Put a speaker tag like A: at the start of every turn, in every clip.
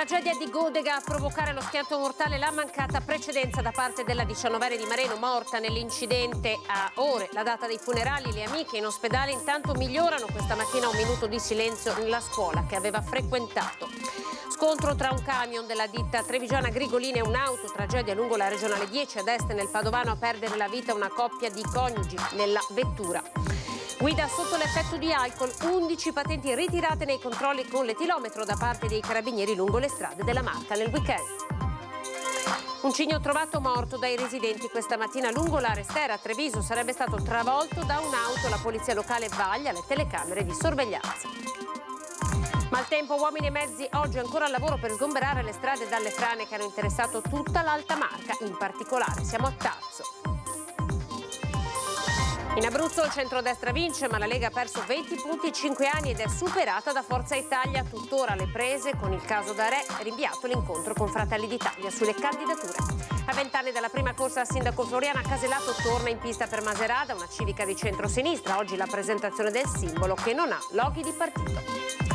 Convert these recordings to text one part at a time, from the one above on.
A: Tragedia di Godega a provocare lo schianto mortale, la mancata precedenza da parte della 19enne di Mareno morta nell'incidente a ore. La data dei funerali, le amiche in ospedale intanto migliorano. Questa mattina un minuto di silenzio nella scuola che aveva frequentato. Scontro tra un camion della ditta trevigiana Grigolini e un'auto, tragedia lungo la regionale 10 ad est nel Padovano, a perdere la vita una coppia di coniugi nella vettura. Guida sotto l'effetto di alcol, 11 patenti ritirate nei controlli con l'etilometro da parte dei carabinieri lungo le strade della Marca nel weekend. Un cigno trovato morto dai residenti questa mattina lungo la Restera a Treviso, sarebbe stato travolto da un'auto, la polizia locale vaglia le telecamere di sorveglianza. Maltempo, uomini e mezzi oggi ancora al lavoro per sgomberare le strade dalle frane che hanno interessato tutta l'Alta Marca, in particolare siamo a Tarso. In Abruzzo il centrodestra vince, ma la Lega ha perso 20 punti in 5 anni ed è superata da Forza Italia. Tuttora alle prese con il caso D'Arè, rinviato l'incontro con Fratelli d'Italia sulle candidature. A 20 anni dalla prima corsa al sindaco Floriana Caselato torna in pista per Maserata, una civica di centrosinistra. Oggi la presentazione del simbolo che non ha loghi di partito.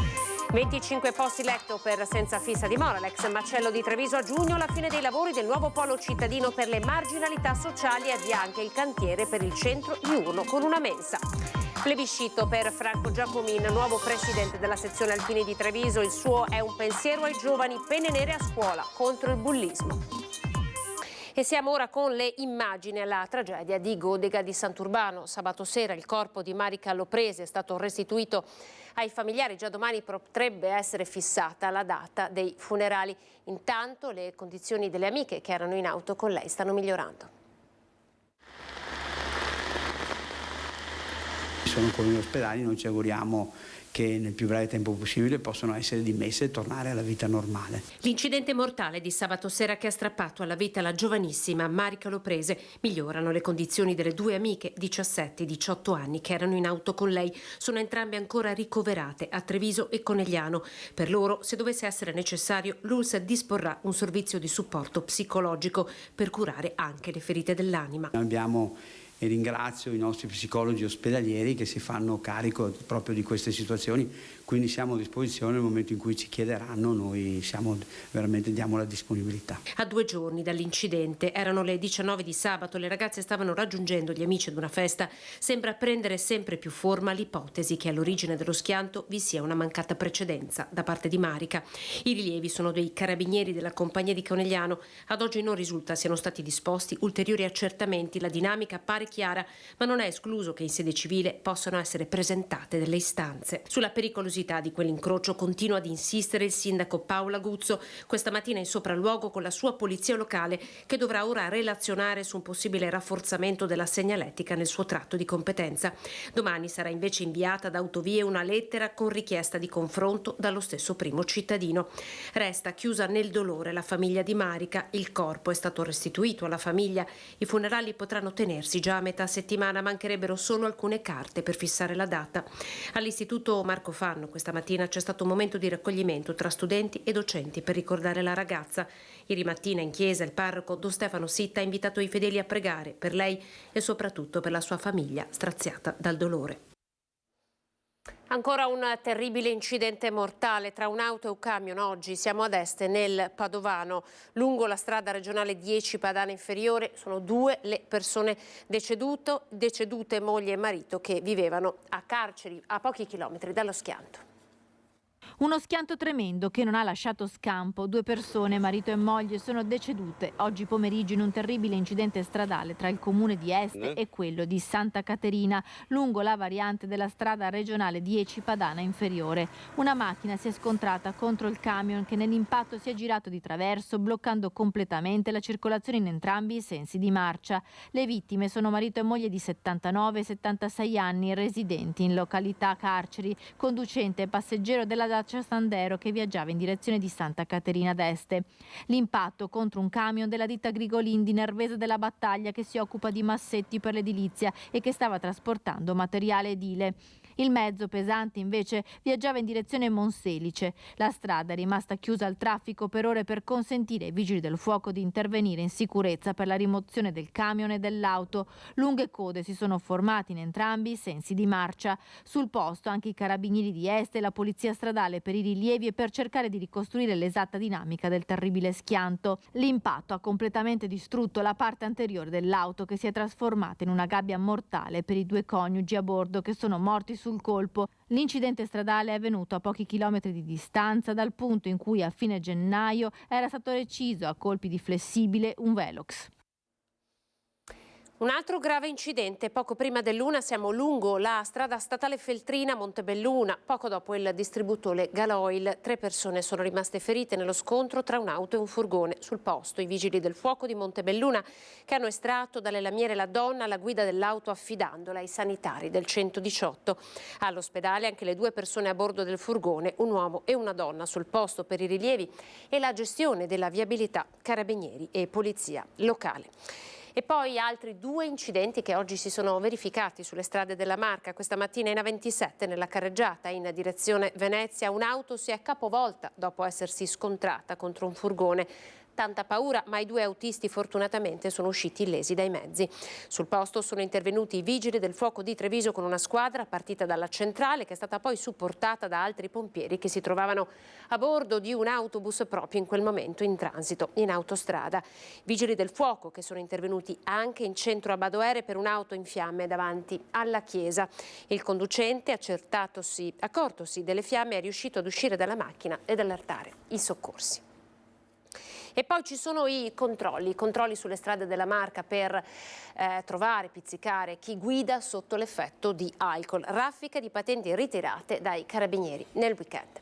A: 25 posti letto per senza fissa dimora. L'ex macello di Treviso a giugno, la fine dei lavori del nuovo polo cittadino per le marginalità sociali, e avvia anche il cantiere per il centro diurno con una mensa. Plebiscito per Franco Giacomin, nuovo presidente della sezione alpini di Treviso. Il suo è un pensiero ai giovani, penne nere a scuola contro il bullismo. E siamo ora con le immagini alla tragedia di Godega di Sant'Urbano. Sabato sera il corpo di Marica Loprese è stato restituito ai familiari. Già domani potrebbe essere fissata la data dei funerali. Intanto le condizioni delle amiche che erano in auto con lei stanno migliorando.
B: Sono ancora in ospedale, noi ci auguriamo che nel più breve tempo possibile possano essere dimesse e tornare alla vita normale.
A: L'incidente mortale di sabato sera che ha strappato alla vita la giovanissima Marica Loprese. Migliorano le condizioni delle due amiche 17 e 18 anni che erano in auto con lei. Sono entrambe ancora ricoverate a Treviso e Conegliano. Per loro, se dovesse essere necessario, l'ULSS disporrà un servizio di supporto psicologico per curare anche le ferite dell'anima.
B: E ringrazio i nostri psicologi ospedalieri che si fanno carico proprio di queste situazioni, quindi siamo a disposizione nel momento in cui ci chiederanno, noi diamo la disponibilità.
A: A 2 giorni dall'incidente, erano le 19 di sabato, le ragazze stavano raggiungendo gli amici ad una festa. Sembra prendere sempre più forma l'ipotesi che all'origine dello schianto vi sia una mancata precedenza da parte di Marica. I rilievi sono dei carabinieri della compagnia di Conegliano. Ad oggi non risulta siano stati disposti ulteriori accertamenti, la dinamica pare chiara, ma non è escluso che in sede civile possano essere presentate delle istanze. Sulla pericolosità di quell'incrocio continua ad insistere il sindaco Paolo Aguzzo, questa mattina in sopralluogo con la sua polizia locale, che dovrà ora relazionare su un possibile rafforzamento della segnaletica nel suo tratto di competenza. Domani sarà invece inviata ad Autovie una lettera con richiesta di confronto dallo stesso primo cittadino. Resta chiusa nel dolore la famiglia di Marica, il corpo è stato restituito alla famiglia, i funerali potranno tenersi già a metà settimana, mancherebbero solo alcune carte per fissare la data. All'Istituto Marco Fanno questa mattina c'è stato un momento di raccoglimento tra studenti e docenti per ricordare la ragazza. Ieri mattina in chiesa il parroco Don Stefano Sitta ha invitato i fedeli a pregare per lei e soprattutto per la sua famiglia straziata dal dolore. Ancora un terribile incidente mortale tra un'auto e un camion. Oggi siamo ad est nel Padovano, lungo la strada regionale 10 Padana Inferiore. Sono 2 le persone decedute, moglie e marito, che vivevano a Carceri, a pochi chilometri dallo schianto.
C: Uno schianto tremendo che non ha lasciato scampo. 2 persone, marito e moglie, sono decedute oggi pomeriggio in un terribile incidente stradale tra il comune di Este e quello di Santa Caterina, lungo la variante della strada regionale 10 Padana Inferiore. Una macchina si è scontrata contro il camion che nell'impatto si è girato di traverso, bloccando completamente la circolazione in entrambi i sensi di marcia. Le vittime sono marito e moglie di 79 e 76 anni, residenti in località Carceri, conducente e passeggero della Dacia Sandero che viaggiava in direzione di Santa Caterina d'Este. L'impatto contro un camion della ditta Grigolin di Nervesa della Battaglia, che si occupa di massetti per l'edilizia e che stava trasportando materiale edile. Il mezzo pesante invece viaggiava in direzione Monselice. La strada è rimasta chiusa al traffico per ore per consentire ai vigili del fuoco di intervenire in sicurezza per la rimozione del camion e dell'auto. Lunghe code si sono formate in entrambi i sensi di marcia. Sul posto anche i carabinieri di Este e la polizia stradale per i rilievi e per cercare di ricostruire l'esatta dinamica del terribile schianto. L'impatto ha completamente distrutto la parte anteriore dell'auto, che si è trasformata in una gabbia mortale per i 2 coniugi a bordo, che sono morti sul colpo. L'incidente stradale è avvenuto a pochi chilometri di distanza dal punto in cui a fine gennaio era stato reciso a colpi di flessibile un Velox.
A: Un altro grave incidente, poco prima dell'1 siamo lungo la strada statale Feltrina Montebelluna, poco dopo il distributore Galoil. 3 persone sono rimaste ferite nello scontro tra un'auto e un furgone. Sul posto i vigili del fuoco di Montebelluna, che hanno estratto dalle lamiere la donna alla guida dell'auto affidandola ai sanitari del 118. All'ospedale anche le 2 persone a bordo del furgone, un uomo e una donna sul posto per i rilievi e la gestione della viabilità, carabinieri e polizia locale. E poi altri 2 incidenti che oggi si sono verificati sulle strade della Marca. Questa mattina in A27, nella carreggiata in direzione Venezia, un'auto si è capovolta dopo essersi scontrata contro un furgone. Tanta paura, ma i 2 autisti fortunatamente sono usciti illesi dai mezzi. Sul posto sono intervenuti i vigili del fuoco di Treviso con una squadra partita dalla centrale, che è stata poi supportata da altri pompieri che si trovavano a bordo di un autobus proprio in quel momento in transito in autostrada. Vigili del fuoco che sono intervenuti anche in centro a Badoere per un'auto in fiamme davanti alla chiesa. Il conducente, accortosi delle fiamme, è riuscito ad uscire dalla macchina ed allertare i soccorsi. E poi ci sono i controlli sulle strade della Marca per trovare, pizzicare chi guida sotto l'effetto di alcol. Raffica di patenti ritirate dai carabinieri nel weekend.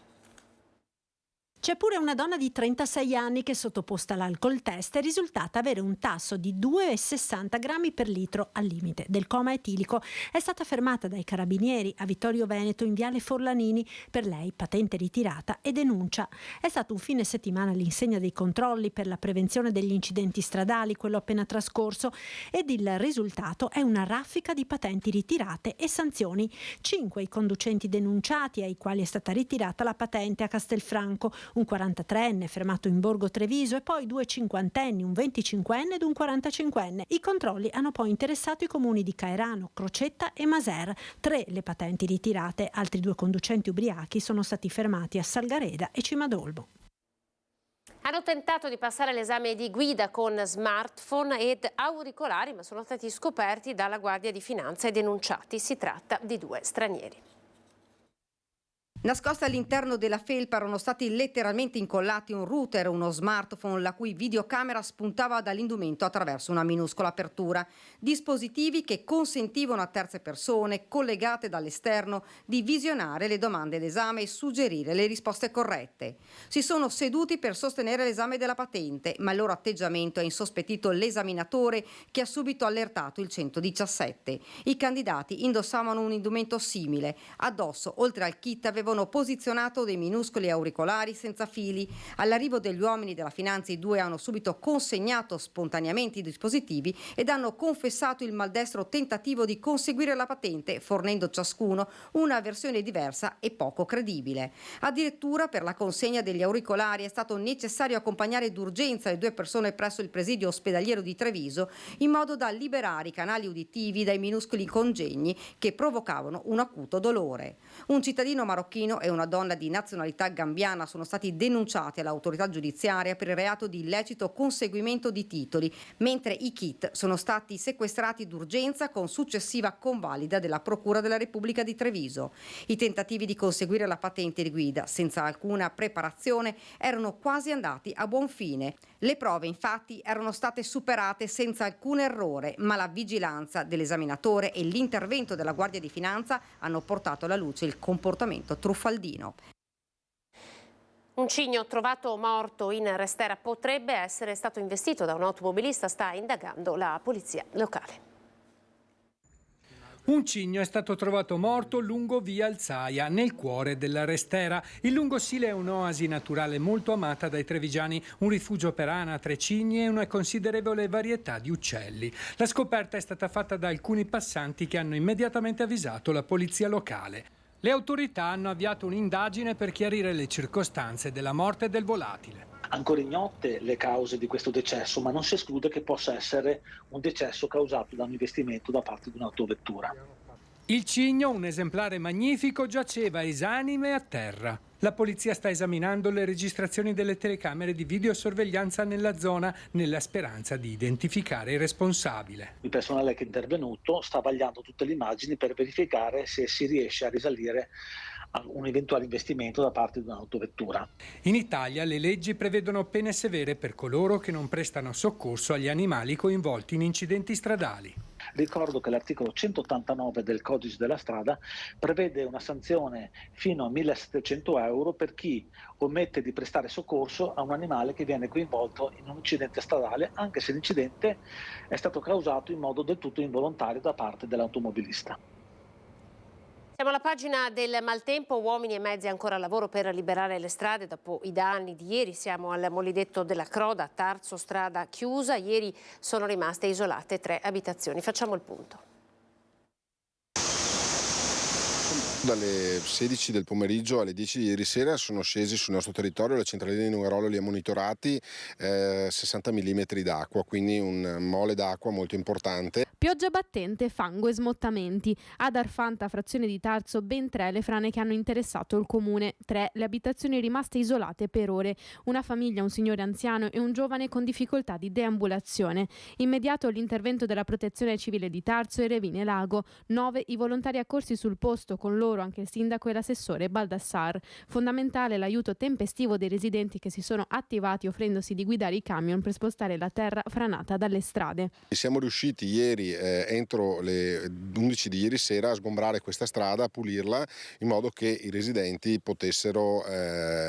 D: C'è pure una donna di 36 anni che, sottoposta all'alcol test, è risultata avere un tasso di 2,60 grammi per litro al limite del coma etilico. È stata fermata dai carabinieri a Vittorio Veneto in viale Forlanini, per lei patente ritirata e denuncia. È stato un fine settimana all'insegna dei controlli per la prevenzione degli incidenti stradali, quello appena trascorso, ed il risultato è una raffica di patenti ritirate e sanzioni. 5 i conducenti denunciati, ai quali è stata ritirata la patente a Castelfranco, un 43enne fermato in Borgo Treviso e poi 2 cinquantenni, un 25enne ed un 45enne. I controlli hanno poi interessato i comuni di Caerano, Crocetta e Maser. 3 le patenti ritirate, altri 2 conducenti ubriachi sono stati fermati a Salgareda e Cimadolmo.
A: Hanno tentato di passare l'esame di guida con smartphone ed auricolari, ma sono stati scoperti dalla Guardia di Finanza e denunciati. Si tratta di 2 stranieri.
E: Nascosti all'interno della felpa erano stati letteralmente incollati un router, uno smartphone la cui videocamera spuntava dall'indumento attraverso una minuscola apertura. Dispositivi che consentivano a terze persone, collegate dall'esterno, di visionare le domande d'esame e suggerire le risposte corrette. Si sono seduti per sostenere l'esame della patente, ma il loro atteggiamento ha insospettito l'esaminatore, che ha subito allertato il 117. I candidati indossavano un indumento simile. Addosso, oltre al kit, avevano posizionato dei minuscoli auricolari senza fili. All'arrivo degli uomini della Finanza i 2 hanno subito consegnato spontaneamente i dispositivi ed hanno confessato il maldestro tentativo di conseguire la patente, fornendo ciascuno una versione diversa e poco credibile. Addirittura per la consegna degli auricolari è stato necessario accompagnare d'urgenza le 2 persone presso il presidio ospedaliero di Treviso, in modo da liberare i canali uditivi dai minuscoli congegni che provocavano un acuto dolore. Un cittadino marocchino e una donna di nazionalità gambiana sono stati denunciati all'autorità giudiziaria per il reato di illecito conseguimento di titoli, mentre i kit sono stati sequestrati d'urgenza con successiva convalida della Procura della Repubblica di Treviso. I tentativi di conseguire la patente di guida senza alcuna preparazione erano quasi andati a buon fine. Le prove infatti erano state superate senza alcun errore, ma la vigilanza dell'esaminatore e l'intervento della Guardia di Finanza hanno portato alla luce il comportamento truffaldino.
A: Un cigno trovato morto in Restera potrebbe essere stato investito da un automobilista, sta indagando la polizia locale.
F: Un cigno è stato trovato morto lungo via Alzaia, nel cuore della Restera. Il Lungosile è un'oasi naturale molto amata dai trevigiani, un rifugio per anatre, cigni e una considerevole varietà di uccelli. La scoperta è stata fatta da alcuni passanti che hanno immediatamente avvisato la polizia locale. Le autorità hanno avviato un'indagine per chiarire le circostanze della morte del volatile.
G: Ancora ignote le cause di questo decesso, ma non si esclude che possa essere un decesso causato da un investimento da parte di un'autovettura.
F: Il cigno, un esemplare magnifico, giaceva esanime a terra. La polizia sta esaminando le registrazioni delle telecamere di videosorveglianza nella zona, nella speranza di identificare il responsabile.
G: Il personale che è intervenuto sta vagliando tutte le immagini per verificare se si riesce a risalire a un eventuale investimento da parte di un'autovettura.
F: In Italia le leggi prevedono pene severe per coloro che non prestano soccorso agli animali coinvolti in incidenti stradali.
G: Ricordo che l'articolo 189 del Codice della Strada prevede una sanzione fino a 1.700 euro per chi omette di prestare soccorso a un animale che viene coinvolto in un incidente stradale, anche se l'incidente è stato causato in modo del tutto involontario da parte dell'automobilista.
A: Siamo alla pagina del maltempo, uomini e mezzi ancora al lavoro per liberare le strade dopo i danni di ieri. Siamo al Molinetto della Croda, Tarso, strada chiusa. Ieri sono rimaste isolate 3 abitazioni. Facciamo il punto.
H: Dalle 16 del pomeriggio alle 10 di ieri sera sono scesi sul nostro territorio, la centralina di Nugarolo li ha monitorati, 60 mm d'acqua, quindi un mole d'acqua molto importante.
I: Pioggia battente, fango e smottamenti. Ad Arfanta, frazione di Tarso, ben 3 le frane che hanno interessato il comune. 3 le abitazioni rimaste isolate per ore. Una famiglia, un signore anziano e un giovane con difficoltà di deambulazione. Immediato l'intervento della Protezione Civile di Tarso e Revine Lago. 9 i volontari accorsi sul posto, con loro anche il sindaco e l'assessore Baldassar. Fondamentale l'aiuto tempestivo dei residenti che si sono attivati offrendosi di guidare i camion per spostare la terra franata dalle strade.
H: Siamo riusciti ieri entro le 11 di ieri sera a sgombrare questa strada, a pulirla in modo che i residenti potessero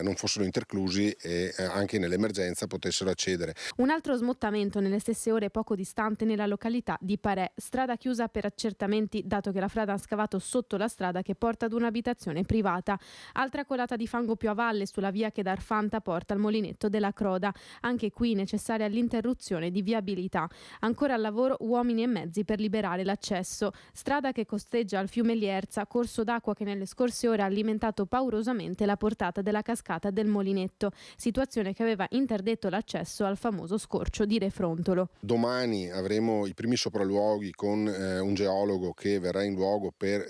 H: non fossero interclusi e anche nell'emergenza potessero accedere.
I: Un altro smottamento nelle stesse ore poco distante nella località di Parè, strada chiusa per accertamenti dato che la frana ha scavato sotto la strada che porta ad un'abitazione privata. Altra colata di fango più a valle sulla via che da Arfanta porta al Molinetto della Croda, anche qui necessaria l'interruzione di viabilità. Ancora al lavoro uomini e mezzi per liberare l'accesso. Strada che costeggia al fiume Lierza, corso d'acqua che nelle scorse ore ha alimentato paurosamente la portata della cascata del Molinetto, situazione che aveva interdetto l'accesso al famoso scorcio di Refrontolo.
H: Domani avremo i primi sopralluoghi con un geologo che verrà in luogo per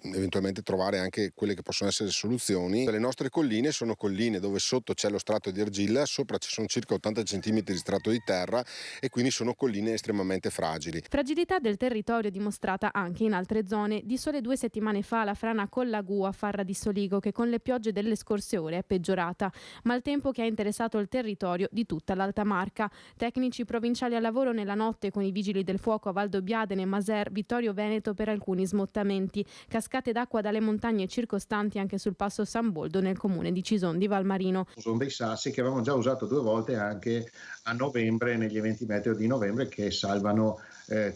H: eventualmente trovare anche quelle che possono essere soluzioni. Le nostre colline sono colline dove sotto c'è lo strato di argilla, sopra ci sono circa 80 cm di strato di terra e quindi sono colline estremamente fragili.
I: Fragilità del territorio dimostrata anche in altre zone. Di sole 2 settimane fa la frana Collagù a Farra di Soligo, che con le piogge delle scorse ore è peggiorata. Maltempo che ha interessato il territorio di tutta l'Alta Marca. Tecnici provinciali al lavoro nella notte con i vigili del fuoco a Valdobbiadene, Maser, Vittorio Veneto per alcuni smottamenti. Cascate d'acqua dalle montagne circostanti anche sul passo San Boldo nel comune di Cison di Valmarino.
J: Sono dei sassi che avevamo già usato 2 volte anche a novembre, negli eventi meteo di novembre, che salvano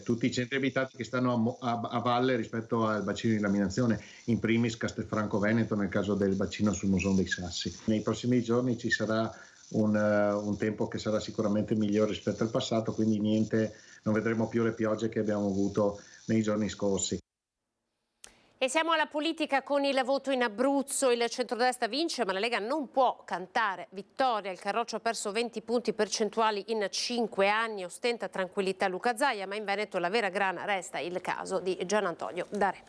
J: tutti i centri abitati che stanno a valle rispetto al bacino di laminazione, in primis Castelfranco Veneto nel caso del bacino sul Musone dei Sassi. Nei prossimi giorni ci sarà un tempo che sarà sicuramente migliore rispetto al passato, quindi non vedremo più le piogge che abbiamo avuto nei giorni scorsi.
A: E siamo alla politica con il voto in Abruzzo. Il centrodestra vince, ma la Lega non può cantare vittoria. Il Carroccio ha perso 20 punti percentuali in 5 anni. Ostenta tranquillità Luca Zaia, ma in Veneto la vera grana resta il caso di Gian Antonio D'Arè.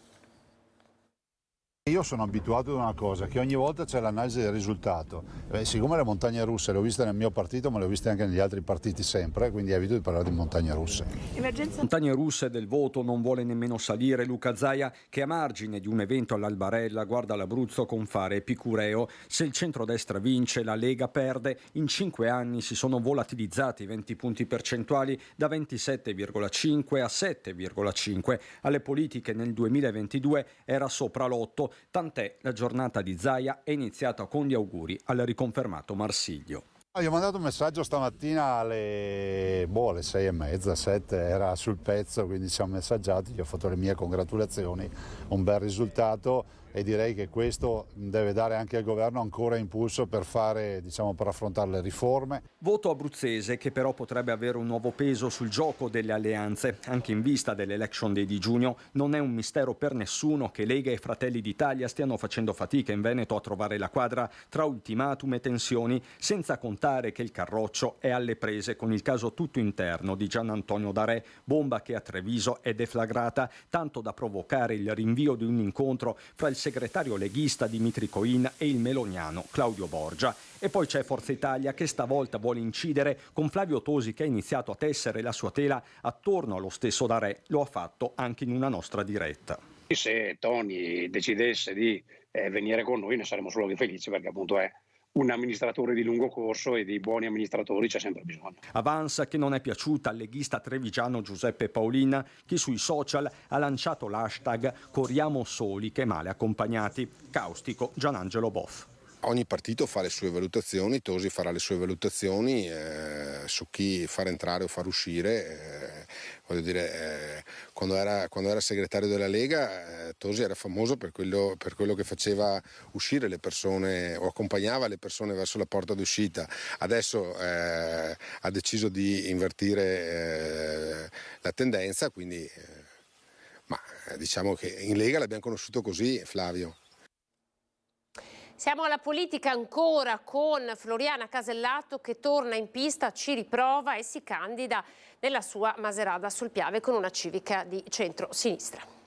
K: Io sono abituato ad una cosa, che ogni volta c'è l'analisi del risultato. Siccome le montagne russe le ho viste nel mio partito, ma le ho viste anche negli altri partiti sempre, quindi evito di parlare di montagne russe.
L: Montagne russe del voto non vuole nemmeno salire Luca Zaia, che a margine di un evento all'Albarella guarda l'Abruzzo con fare epicureo. Se il centrodestra vince, la Lega perde. In 5 anni si sono volatilizzati 20 punti percentuali da 27,5 a 7,5. Alle politiche nel 2022 era sopra l'8. Tant'è la giornata di Zaia è iniziata con gli auguri al riconfermato Marsiglio.
K: Gli ho mandato un messaggio stamattina alle 6:30, 7, era sul pezzo, quindi ci siamo messaggiati, gli ho fatto le mie congratulazioni, un bel risultato e direi che questo deve dare anche al governo ancora impulso per per affrontare le riforme.
L: Voto abruzzese che però potrebbe avere un nuovo peso sul gioco delle alleanze, anche in vista dell'election day di giugno. Non è un mistero per nessuno che Lega e Fratelli d'Italia stiano facendo fatica in Veneto a trovare la quadra tra ultimatum e tensioni, senza contare che il Carroccio è alle prese con il caso tutto interno di Gian Antonio D'Arè, bomba che a Treviso è deflagrata, tanto da provocare il rinvio di un incontro fra il segretario leghista Dimitri Coin e il meloniano Claudio Borgia. E poi c'è Forza Italia che stavolta vuole incidere con Flavio Tosi, che ha iniziato a tessere la sua tela attorno allo stesso D'Arè. Lo ha fatto anche in una nostra diretta.
M: Se Toni decidesse di venire con noi ne saremmo solo che felici, perché appunto è un amministratore di lungo corso e di buoni amministratori c'è sempre bisogno.
L: Avanza che non è piaciuta al leghista trevigiano Giuseppe Paolin, che sui social ha lanciato l'hashtag Corriamo soli che male accompagnati. Caustico Gianangelo Boff.
H: Ogni partito fa le sue valutazioni, Tosi farà le sue valutazioni su chi far entrare o far uscire. Voglio dire, quando era segretario della Lega, Tosi era famoso per quello che faceva uscire le persone o accompagnava le persone verso la porta d'uscita. Adesso ha deciso di invertire la tendenza, quindi ma diciamo che in Lega l'abbiamo conosciuto così, Flavio.
A: Siamo alla politica ancora con Floriana Casellato che torna in pista, ci riprova e si candida nella sua Maserata sul Piave con una civica di centro-sinistra.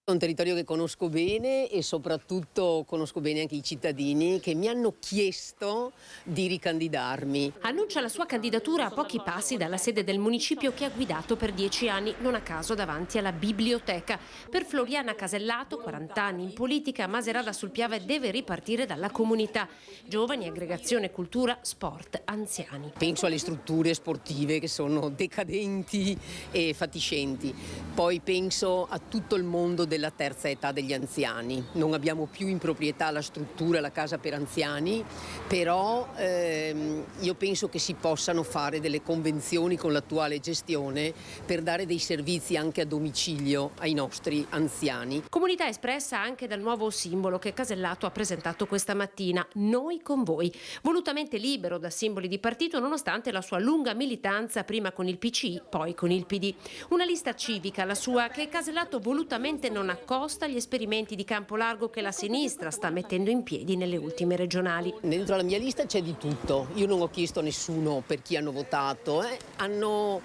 N: È un territorio che conosco bene e soprattutto conosco bene anche i cittadini che mi hanno chiesto di ricandidarmi.
A: Annuncia la sua candidatura a pochi passi dalla sede del municipio che ha guidato per 10 anni, non a caso davanti alla biblioteca. Per Floriana Casellato, 40 anni in politica, Maserata sul Piave deve ripartire dalla comunità. Giovani, aggregazione, cultura, sport, anziani.
N: Penso alle strutture sportive che sono decadenti e fatiscenti. Poi penso a tutto il mondo della terza età degli anziani. Non abbiamo più in proprietà la struttura, la casa per anziani, però io penso che si possano fare delle convenzioni con l'attuale gestione per dare dei servizi anche a domicilio ai nostri anziani.
A: Comunità espressa anche dal nuovo simbolo che Casellato ha presentato questa mattina, Noi con voi, volutamente libero da simboli di partito nonostante la sua lunga militanza prima con il PCI, poi con il PD. Una lista civica, la sua, che Casellato volutamente non accosta agli esperimenti di campo largo che la sinistra sta mettendo in piedi nelle ultime regionali.
N: Dentro la mia lista c'è di tutto. Io non ho chiesto a nessuno per chi hanno votato. Hanno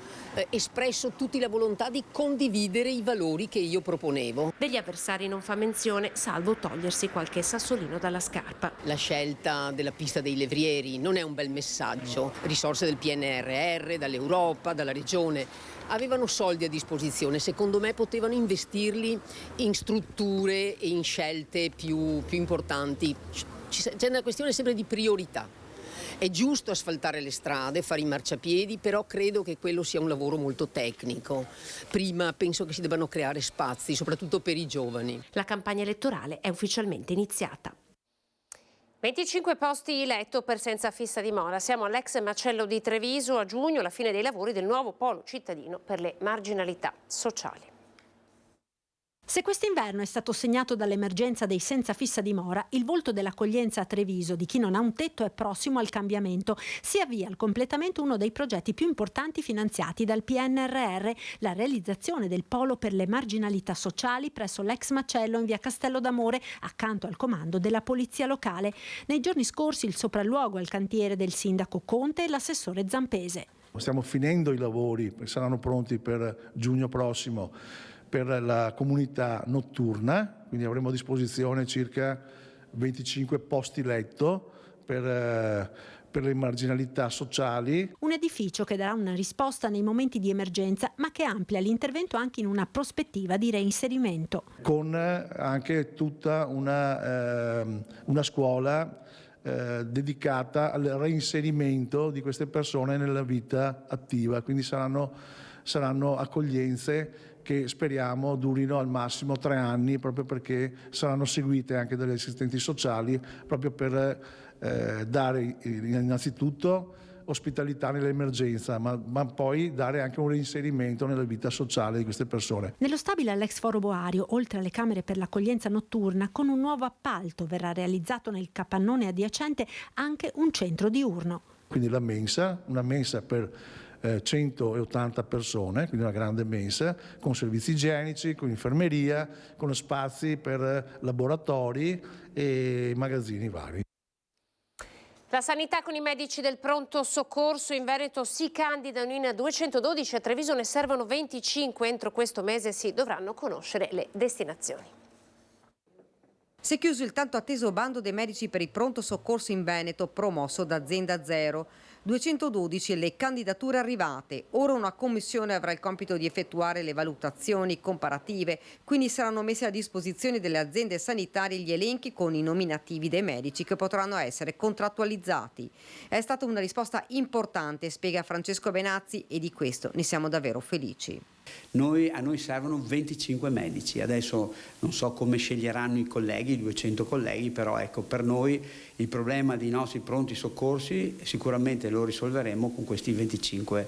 N: espresso tutti la volontà di condividere i valori che io proponevo.
A: Degli avversari non fa menzione, salvo togliersi qualche sassolino dalla scarpa.
N: La scelta della pista dei levrieri non è un bel messaggio. Risorse del PNRR, dall'Europa, dalla Regione. Avevano soldi a disposizione, secondo me potevano investirli in strutture e in scelte più importanti. C'è una questione sempre di priorità. È giusto asfaltare le strade, fare i marciapiedi, però credo che quello sia un lavoro molto tecnico. Prima penso che si debbano creare spazi, soprattutto per i giovani.
A: La campagna elettorale è ufficialmente iniziata. 25 posti letto per senza fissa dimora. Siamo all'ex macello di Treviso, a giugno, la fine dei lavori del nuovo polo cittadino per le marginalità sociali.
D: Se quest'inverno è stato segnato dall'emergenza dei senza fissa dimora, il volto dell'accoglienza a Treviso di chi non ha un tetto è prossimo al cambiamento. Si avvia al completamento uno dei progetti più importanti finanziati dal PNRR, la realizzazione del polo per le marginalità sociali presso l'ex macello in via Castello d'Amore, accanto al comando della polizia locale. Nei giorni scorsi il sopralluogo al cantiere del sindaco Conte e l'assessore Zampese.
O: Stiamo finendo i lavori, saranno pronti per giugno prossimo, per la comunità notturna, quindi avremo a disposizione circa 25 posti letto per le marginalità sociali.
D: Un edificio che darà una risposta nei momenti di emergenza, ma che amplia l'intervento anche in una prospettiva di reinserimento.
O: Con anche tutta una scuola dedicata al reinserimento di queste persone nella vita attiva, quindi saranno accoglienze che speriamo durino al massimo 3 anni, proprio perché saranno seguite anche dalle assistenti sociali, proprio per dare innanzitutto ospitalità nell'emergenza, ma poi dare anche un reinserimento nella vita sociale di queste persone.
D: Nello stabile all'ex Foro Boario, oltre alle camere per l'accoglienza notturna, con un nuovo appalto verrà realizzato nel capannone adiacente anche un centro diurno.
O: Quindi la mensa, una mensa per 180 persone, quindi una grande mensa, con servizi igienici, con infermeria, con spazi per laboratori e magazzini vari.
A: La sanità con i medici del pronto soccorso in Veneto si candidano in 212, a Treviso ne servono 25, entro questo mese si dovranno conoscere le destinazioni.
E: Si è chiuso il tanto atteso bando dei medici per il pronto soccorso in Veneto, promosso da Azienda Zero. 212 le candidature arrivate. Ora una commissione avrà il compito di effettuare le valutazioni comparative, quindi saranno messi a disposizione delle aziende sanitarie gli elenchi con i nominativi dei medici che potranno essere contrattualizzati. È stata una risposta importante, spiega Francesco Benazzi, e di questo ne siamo davvero felici.
B: A noi servono 25 medici, adesso non so come sceglieranno i colleghi, 200 colleghi, però ecco, per noi il problema dei nostri pronti soccorsi sicuramente lo risolveremo con questi 25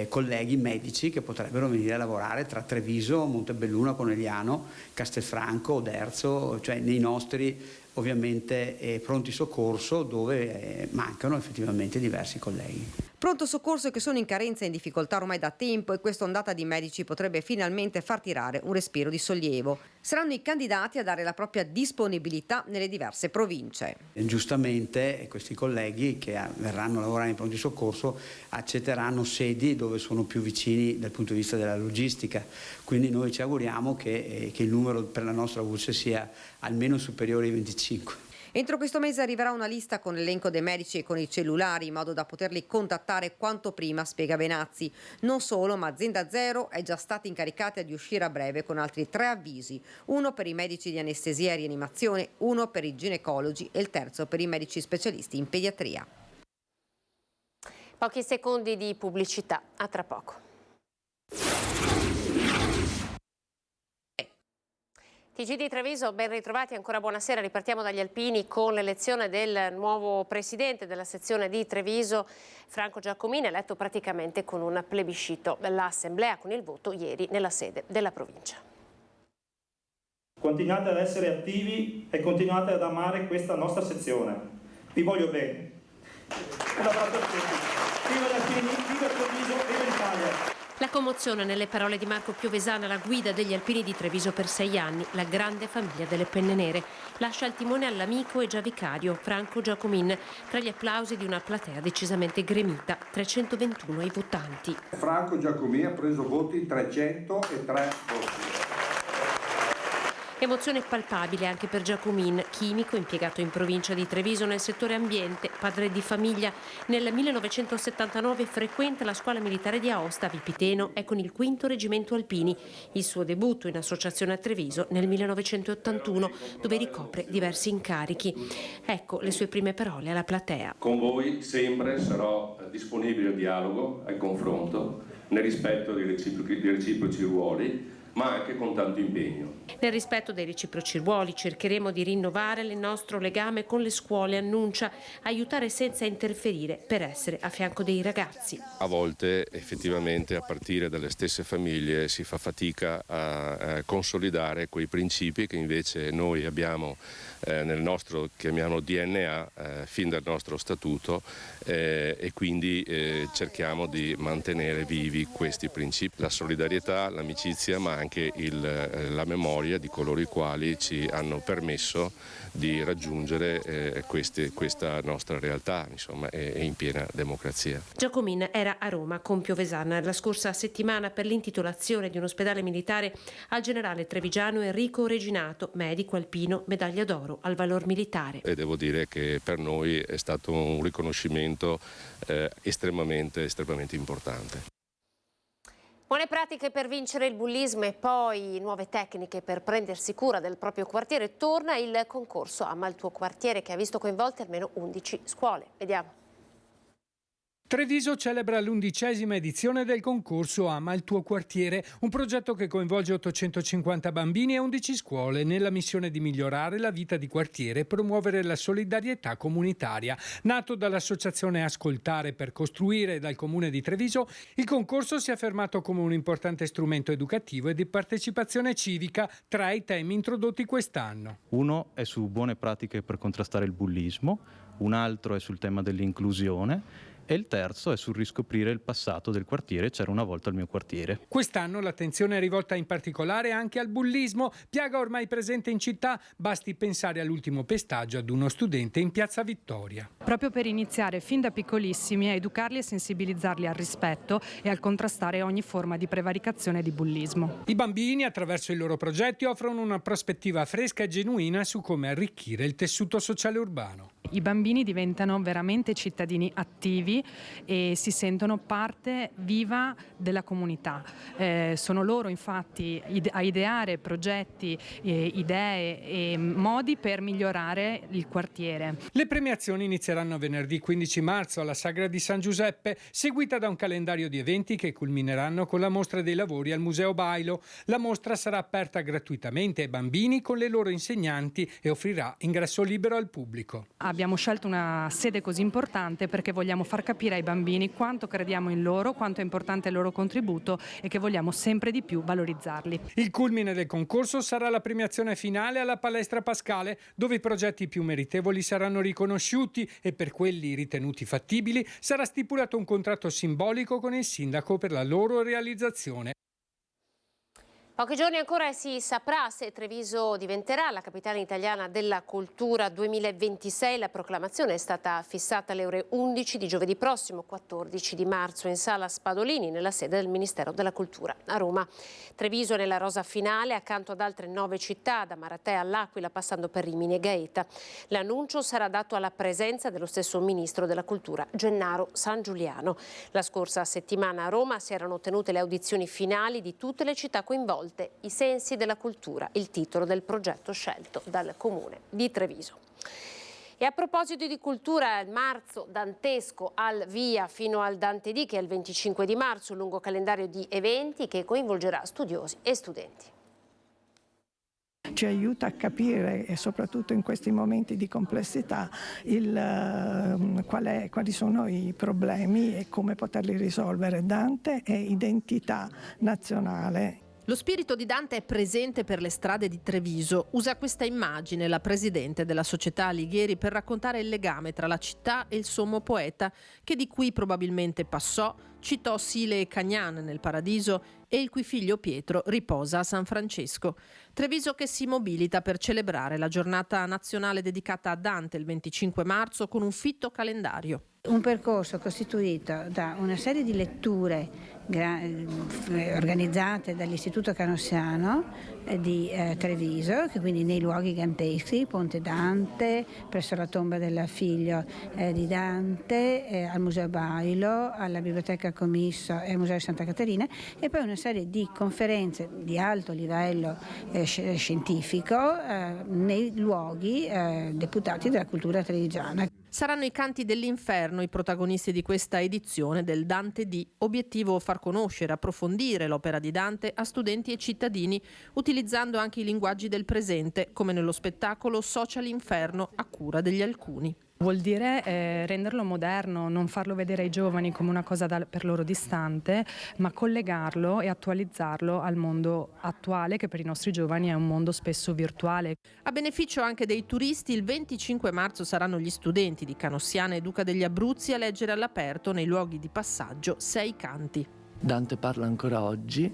B: colleghi medici che potrebbero venire a lavorare tra Treviso, Montebelluna, Conegliano, Castelfranco, Oderzo, cioè nei nostri ovviamente pronti soccorso dove mancano effettivamente diversi colleghi.
E: Pronto soccorso che sono in carenza e in difficoltà ormai da tempo, e questa ondata di medici potrebbe finalmente far tirare un respiro di sollievo. Saranno i candidati a dare la propria disponibilità nelle diverse province.
B: Giustamente questi colleghi che verranno a lavorare in pronto soccorso accetteranno sedi dove sono più vicini dal punto di vista della logistica, quindi noi ci auguriamo che il numero per la nostra voce sia almeno superiore ai 25.
E: Entro questo mese arriverà una lista con l'elenco dei medici e con i cellulari, in modo da poterli contattare quanto prima, spiega Benazzi. Non solo, ma Azienda Zero è già stata incaricata di uscire a breve con altri 3 avvisi: uno per i medici di anestesia e rianimazione, uno per i ginecologi e il terzo per i medici specialisti in pediatria.
A: Pochi secondi di pubblicità, a tra poco. TG di Treviso, ben ritrovati, ancora buonasera. Ripartiamo dagli alpini con l'elezione del nuovo presidente della sezione di Treviso, Franco Giacomini, eletto praticamente con un plebiscito. L'assemblea con il voto ieri nella sede della provincia.
P: Continuate ad essere attivi e continuate ad amare questa nostra sezione. Vi voglio bene. Un abbraccio a tutti. Viva gli alpini, viva Treviso, viva l'Italia.
A: La commozione nelle parole di Marco Piovesana, la guida degli alpini di Treviso per 6 anni, la grande famiglia delle penne nere. Lascia il timone all'amico e già vicario Franco Giacomin, tra gli applausi di una platea decisamente gremita, 321 ai votanti.
Q: Franco Giacomin ha preso voti 303 voti.
A: Emozione palpabile anche per Giacomin, chimico impiegato in provincia di Treviso nel settore ambiente, padre di famiglia. Nel 1979 frequenta la scuola militare di Aosta a Vipiteno, è con il 5° Reggimento Alpini. Il suo debutto in associazione a Treviso nel 1981, dove ricopre diversi incarichi. Ecco le sue prime parole alla platea.
R: Con voi sempre sarò disponibile al dialogo, al confronto, nel rispetto dei reciproci ruoli, ma anche con tanto impegno.
A: Nel rispetto dei reciproci ruoli cercheremo di rinnovare il nostro legame con le scuole, annuncia, aiutare senza interferire per essere a fianco dei ragazzi.
S: A volte effettivamente a partire dalle stesse famiglie si fa fatica a consolidare quei principi che invece noi abbiamo nel nostro, chiamiamolo DNA, fin dal nostro statuto, e quindi cerchiamo di mantenere vivi questi principi. La solidarietà, l'amicizia, ma anche la memoria di coloro i quali ci hanno permesso di raggiungere questa nostra realtà, insomma, e in piena democrazia.
A: Giacomin era a Roma con Piovesana la scorsa settimana per l'intitolazione di un ospedale militare al generale trevigiano Enrico Reginato, medico alpino, medaglia d'oro al valor militare.
S: E devo dire che per noi è stato un riconoscimento estremamente importante.
A: Buone pratiche per vincere il bullismo e poi nuove tecniche per prendersi cura del proprio quartiere. Torna il concorso Ama il tuo quartiere, che ha visto coinvolte almeno 11 scuole. Vediamo.
F: Treviso celebra l'11ª edizione del concorso Ama il tuo quartiere, un progetto che coinvolge 850 bambini e 11 scuole nella missione di migliorare la vita di quartiere e promuovere la solidarietà comunitaria. Nato dall'associazione Ascoltare per Costruire e dal Comune di Treviso, il concorso si è affermato come un importante strumento educativo e di partecipazione civica tra i temi introdotti quest'anno.
T: Uno è su buone pratiche per contrastare il bullismo, un altro è sul tema dell'inclusione e il terzo è sul riscoprire il passato del quartiere C'era una volta il mio quartiere.
F: Quest'anno l'attenzione è rivolta in particolare anche al bullismo, piaga ormai presente in città, basti pensare all'ultimo pestaggio ad uno studente in Piazza Vittoria.
U: Proprio per iniziare fin da piccolissimi a educarli e sensibilizzarli al rispetto e al contrastare ogni forma di prevaricazione e di bullismo.
F: I bambini, attraverso i loro progetti, offrono una prospettiva fresca e genuina su come arricchire il tessuto sociale urbano.
U: I bambini diventano veramente cittadini attivi e si sentono parte viva della comunità. Sono loro infatti a ideare progetti, idee e modi per migliorare il quartiere.
F: Le premiazioni inizieranno venerdì 15 marzo alla Sagra di San Giuseppe, seguita da un calendario di eventi che culmineranno con la mostra dei lavori al Museo Bailo. La mostra sarà aperta gratuitamente ai bambini con le loro insegnanti e offrirà ingresso libero al pubblico.
U: Abbiamo scelto una sede così importante perché vogliamo far capire ai bambini quanto crediamo in loro, quanto è importante il loro contributo e che vogliamo sempre di più valorizzarli.
F: Il culmine del concorso sarà la premiazione finale alla Palestra Pascale, dove i progetti più meritevoli saranno riconosciuti e per quelli ritenuti fattibili sarà stipulato un contratto simbolico con il sindaco per la loro realizzazione.
A: Pochi giorni ancora e si saprà se Treviso diventerà la capitale italiana della cultura 2026. La proclamazione è stata fissata alle ore 11 di giovedì prossimo, 14 di marzo, in sala Spadolini, nella sede del Ministero della Cultura a Roma. Treviso è nella rosa finale, accanto ad altre 9 città, da Maratea all'Aquila, passando per Rimini e Gaeta. L'annuncio sarà dato alla presenza dello stesso Ministro della Cultura, Gennaro San Giuliano. La scorsa settimana a Roma si erano tenute le audizioni finali di tutte le città coinvolte. I sensi della cultura, il titolo del progetto scelto dal Comune di Treviso. E a proposito di cultura, il marzo dantesco al via fino al Dante D, che è il 25 di marzo, un lungo calendario di eventi che coinvolgerà studiosi e studenti.
V: Ci aiuta a capire, e soprattutto in questi momenti di complessità, quali sono i problemi e come poterli risolvere. Dante è identità nazionale.
W: Lo spirito di Dante è presente per le strade di Treviso. Usa questa immagine la presidente della società Alighieri per raccontare il legame tra la città e il sommo poeta che di qui probabilmente passò, citò Sile e Cagnan nel Paradiso e il cui figlio Pietro riposa a San Francesco. Treviso che si mobilita per celebrare la giornata nazionale dedicata a Dante il 25 marzo con un fitto calendario.
X: Un percorso costituito da una serie di letture organizzate dall'Istituto Canossiano di Treviso, che quindi nei luoghi danteschi, Ponte Dante, presso la tomba del figlio di Dante, al Museo Bailo, alla Biblioteca Comisso e al Museo di Santa Caterina, e poi una serie di conferenze di alto livello scientifico nei luoghi deputati della cultura trevigiana.
W: Saranno i canti dell'inferno i protagonisti di questa edizione del Dante D. Obiettivo far conoscere, approfondire l'opera di Dante a studenti e cittadini, utilizzando anche i linguaggi del presente, come nello spettacolo Social Inferno a cura degli Alcuni.
U: Vuol dire renderlo moderno, non farlo vedere ai giovani come una cosa per loro distante, ma collegarlo e attualizzarlo al mondo attuale, che per i nostri giovani è un mondo spesso virtuale.
W: A beneficio anche dei turisti, il 25 marzo saranno gli studenti di Canossiana e Duca degli Abruzzi a leggere all'aperto nei luoghi di passaggio 6 canti.
Y: Dante parla ancora oggi,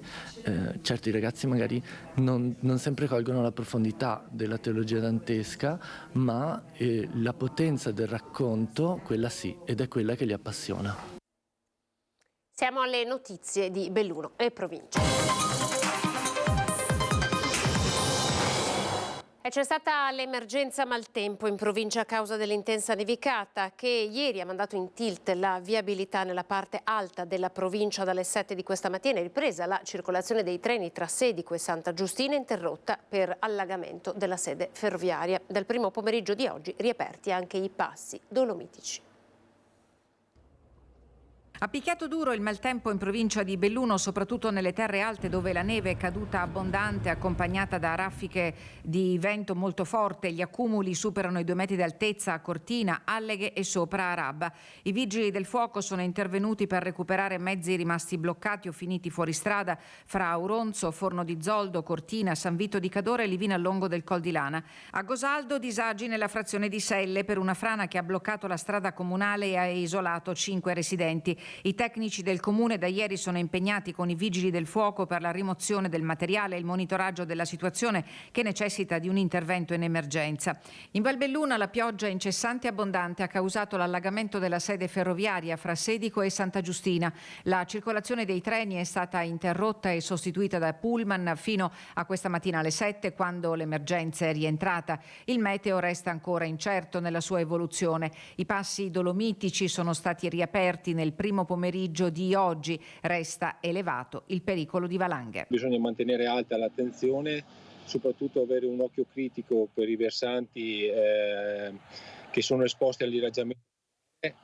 Y: certi ragazzi magari non sempre colgono la profondità della teologia dantesca, ma la potenza del racconto, quella sì, ed è quella che li appassiona.
A: Siamo alle notizie di Belluno e provincia. E c'è stata l'emergenza maltempo in provincia a causa dell'intensa nevicata che ieri ha mandato in tilt la viabilità nella parte alta della provincia. Dalle 7 di questa mattina è ripresa la circolazione dei treni tra Sedico e Santa Giustina, interrotta per allagamento della sede ferroviaria. Dal primo pomeriggio di oggi riaperti anche i passi dolomitici.
C: Ha picchiato duro il maltempo in provincia di Belluno, soprattutto nelle terre alte dove la neve è caduta abbondante, accompagnata da raffiche di vento molto forte. Gli accumuli superano i 2 metri d'altezza a Cortina, Alleghe e sopra a Rabba. I vigili del fuoco sono intervenuti per recuperare mezzi rimasti bloccati o finiti fuori strada fra Auronzo, Forno di Zoldo, Cortina, San Vito di Cadore e Livina Longo del Col di Lana. A Gosaldo disagi nella frazione di Selle per una frana che ha bloccato la strada comunale e ha isolato 5 residenti. I tecnici del comune da ieri sono impegnati con i vigili del fuoco per la rimozione del materiale e il monitoraggio della situazione che necessita di un intervento in emergenza. In Valbelluna la pioggia incessante e abbondante ha causato l'allagamento della sede ferroviaria fra Sedico e Santa Giustina. La circolazione dei treni è stata interrotta e sostituita da pullman fino a questa mattina alle 7, quando l'emergenza è rientrata. Il meteo resta ancora incerto nella sua evoluzione. I passi dolomitici sono stati riaperti nel primo pomeriggio di oggi. Resta elevato il pericolo di valanghe.
G: Bisogna mantenere alta l'attenzione, soprattutto avere un occhio critico per i versanti che sono esposti all'irraggiamento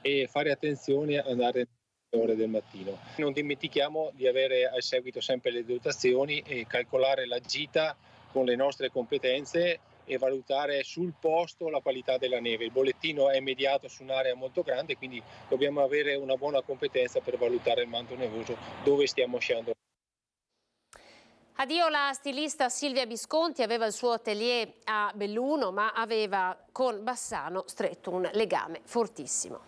G: e fare attenzione ad andare alle ore del mattino. Non dimentichiamo di avere al seguito sempre le dotazioni e calcolare la gita con le nostre competenze e valutare sul posto la qualità della neve. Il bollettino è immediato su un'area molto grande, quindi dobbiamo avere una buona competenza per valutare il manto nevoso dove stiamo sciando.
A: Addio la stilista Silvia Bisconti, aveva il suo atelier a Belluno, ma aveva con Bassano stretto un legame fortissimo.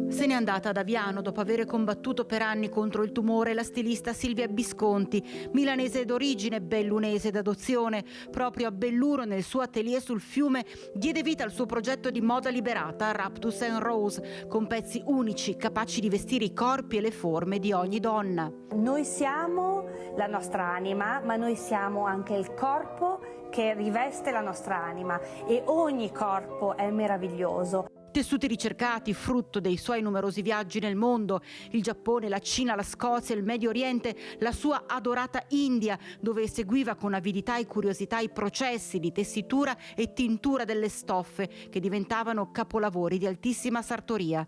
I: Se n'è andata ad Aviano dopo aver combattuto per anni contro il tumore la stilista Silvia Bisconti, milanese d'origine, bellunese d'adozione. Proprio a Belluno, nel suo atelier sul fiume, diede vita al suo progetto di moda liberata Raptus and Rose, con pezzi unici capaci di vestire i corpi e le forme di ogni donna.
J: Noi siamo la nostra anima, ma noi siamo anche il corpo che riveste la nostra anima, e ogni corpo è meraviglioso.
I: Tessuti ricercati, frutto dei suoi numerosi viaggi nel mondo, il Giappone, la Cina, la Scozia, il Medio Oriente, la sua adorata India, dove seguiva con avidità e curiosità i processi di tessitura e tintura delle stoffe che diventavano capolavori di altissima sartoria.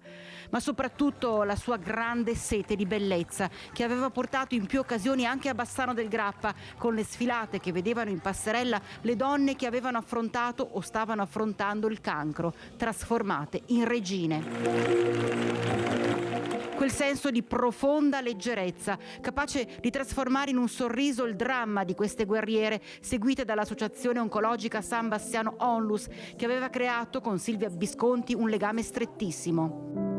I: Ma soprattutto la sua grande sete di bellezza, che aveva portato in più occasioni anche a Bassano del Grappa, con le sfilate che vedevano in passerella le donne che avevano affrontato o stavano affrontando il cancro, trasformate in regine. Quel senso di profonda leggerezza, capace di trasformare in un sorriso il dramma di queste guerriere, seguite dall'associazione oncologica San Bassiano Onlus, che aveva creato con Silvia Bisconti un legame strettissimo.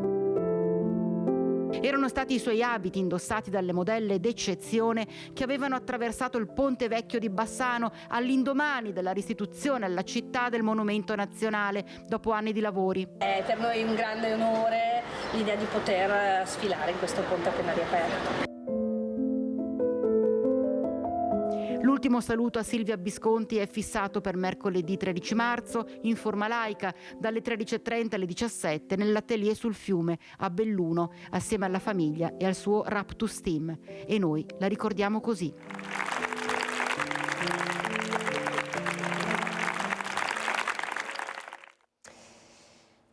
I: Erano stati i suoi abiti, indossati dalle modelle d'eccezione, che avevano attraversato il Ponte Vecchio di Bassano all'indomani della restituzione alla città del monumento nazionale, dopo anni di lavori.
J: È per noi un grande onore l'idea di poter sfilare in questo ponte appena riaperto.
I: L'ultimo saluto a Silvia Bisconti è fissato per mercoledì 13 marzo in forma laica dalle 13:30 alle 17 nell'atelier sul fiume a Belluno, assieme alla famiglia e al suo Raptus Team. E noi la ricordiamo così.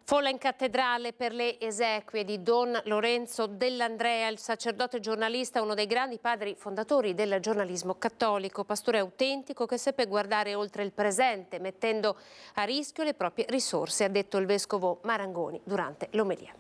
A: Folla in cattedrale per le esequie di Don Lorenzo Dell'Andrea, il sacerdote giornalista, uno dei grandi padri fondatori del giornalismo cattolico, pastore autentico che seppe guardare oltre il presente, mettendo a rischio le proprie risorse, ha detto il vescovo Marangoni durante l'omelia.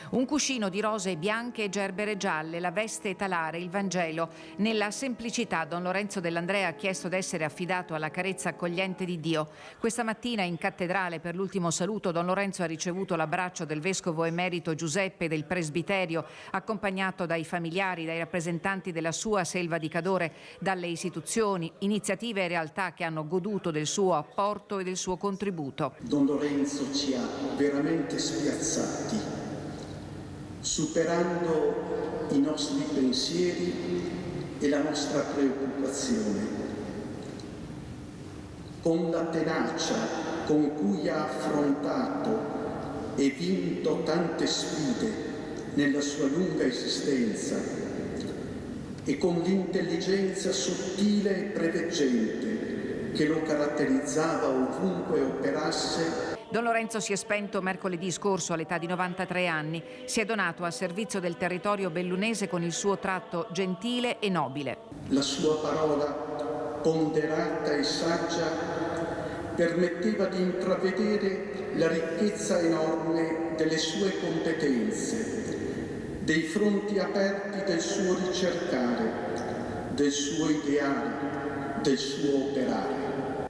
C: Un cuscino di rose bianche e gerbere gialle, la veste talare, il Vangelo. Nella semplicità Don Lorenzo Dell'Andrea ha chiesto d'essere affidato alla carezza accogliente di Dio. Questa mattina in cattedrale per l'ultimo saluto Don Lorenzo ha ricevuto l'abbraccio del vescovo emerito Giuseppe del presbiterio, accompagnato dai familiari, dai rappresentanti della sua Selva di Cadore, dalle istituzioni, iniziative e realtà che hanno goduto del suo apporto e del suo contributo.
K: Don Lorenzo ci ha veramente spiazzati, superando i nostri pensieri e la nostra preoccupazione. Con la tenacia con cui ha affrontato e vinto tante sfide nella sua lunga esistenza e con l'intelligenza sottile e preveggente che lo caratterizzava ovunque operasse,
C: Don Lorenzo si è spento mercoledì scorso all'età di 93 anni. Si è donato al servizio del territorio bellunese con il suo tratto gentile e nobile.
K: La sua parola, ponderata e saggia, permetteva di intravedere la ricchezza enorme delle sue competenze, dei fronti aperti del suo ricercare, del suo ideale, del suo operare.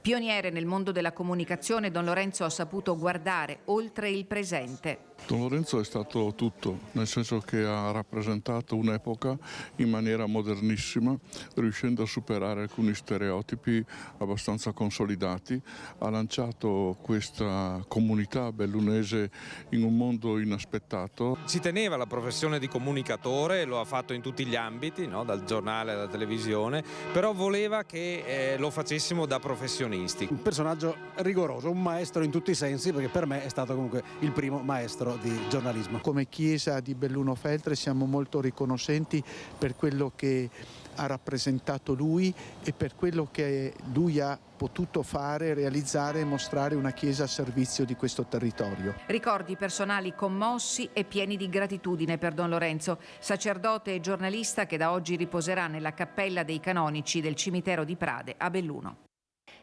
C: Pioniere nel mondo della comunicazione, Don Lorenzo ha saputo guardare oltre il presente.
D: Don Lorenzo è stato tutto, nel senso che ha rappresentato un'epoca in maniera modernissima, riuscendo a superare alcuni stereotipi abbastanza consolidati. Ha lanciato questa comunità bellunese in un mondo inaspettato.
H: Si teneva la professione di comunicatore, lo ha fatto in tutti gli ambiti, no? Dal giornale alla televisione, però voleva che lo facessimo da professionisti.
L: Un personaggio rigoroso, un maestro in tutti i sensi, perché per me è stato comunque il primo maestro di giornalismo.
M: Come Chiesa di Belluno Feltre siamo molto riconoscenti per quello che ha rappresentato lui e per quello che lui ha potuto fare, realizzare e mostrare una Chiesa a servizio di questo territorio.
C: Ricordi personali commossi e pieni di gratitudine per Don Lorenzo, sacerdote e giornalista che da oggi riposerà nella Cappella dei Canonici del cimitero di Prade a Belluno.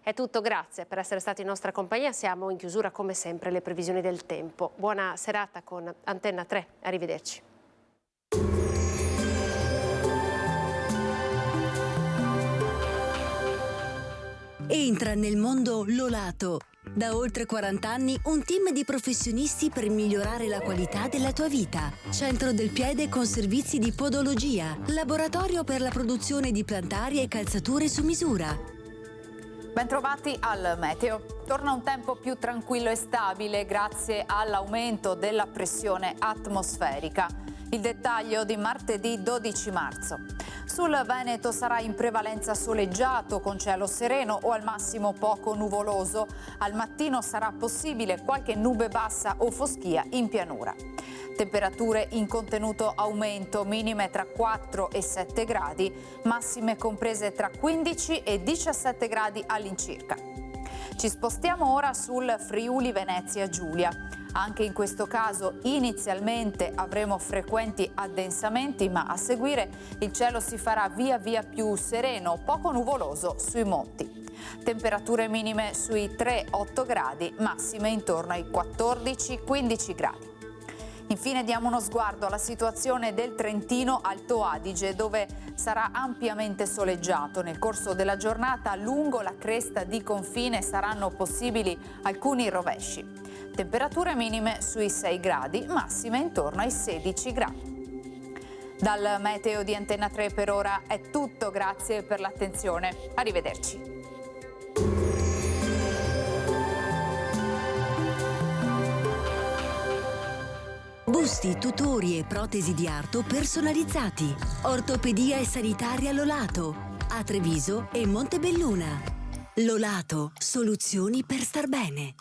A: È tutto, grazie per essere stati in nostra compagnia. Siamo in chiusura come sempre le previsioni del tempo. Buona serata con Antenna 3, arrivederci.
N: Entra nel mondo Lolato. Da oltre 40 anni un team di professionisti per migliorare la qualità della tua vita. Centro del piede con servizi di podologia, laboratorio per la produzione di plantari e calzature su misura.
Z: Bentrovati al meteo. Torna un tempo più tranquillo e stabile grazie all'aumento della pressione atmosferica. Il dettaglio di martedì 12 marzo. Sul Veneto sarà in prevalenza soleggiato con cielo sereno o al massimo poco nuvoloso. Al mattino sarà possibile qualche nube bassa o foschia in pianura. Temperature in contenuto aumento, minime tra 4 e 7 gradi, massime comprese tra 15 e 17 gradi all'incirca. Ci spostiamo ora sul Friuli Venezia Giulia. Anche in questo caso inizialmente avremo frequenti addensamenti, ma a seguire il cielo si farà via via più sereno, poco nuvoloso sui monti. Temperature minime sui 3-8 gradi, massime intorno ai 14-15 gradi. Infine diamo uno sguardo alla situazione del Trentino Alto Adige, dove sarà ampiamente soleggiato. Nel corso della giornata lungo la cresta di confine saranno possibili alcuni rovesci. Temperature minime sui 6 gradi, massime intorno ai 16 gradi. Dal meteo di Antenna 3 per ora è tutto, grazie per l'attenzione. Arrivederci.
N: Busti, tutori e protesi di arto personalizzati. Ortopedia e sanitaria Lolato. A Treviso e Montebelluna. Lolato, soluzioni per star bene.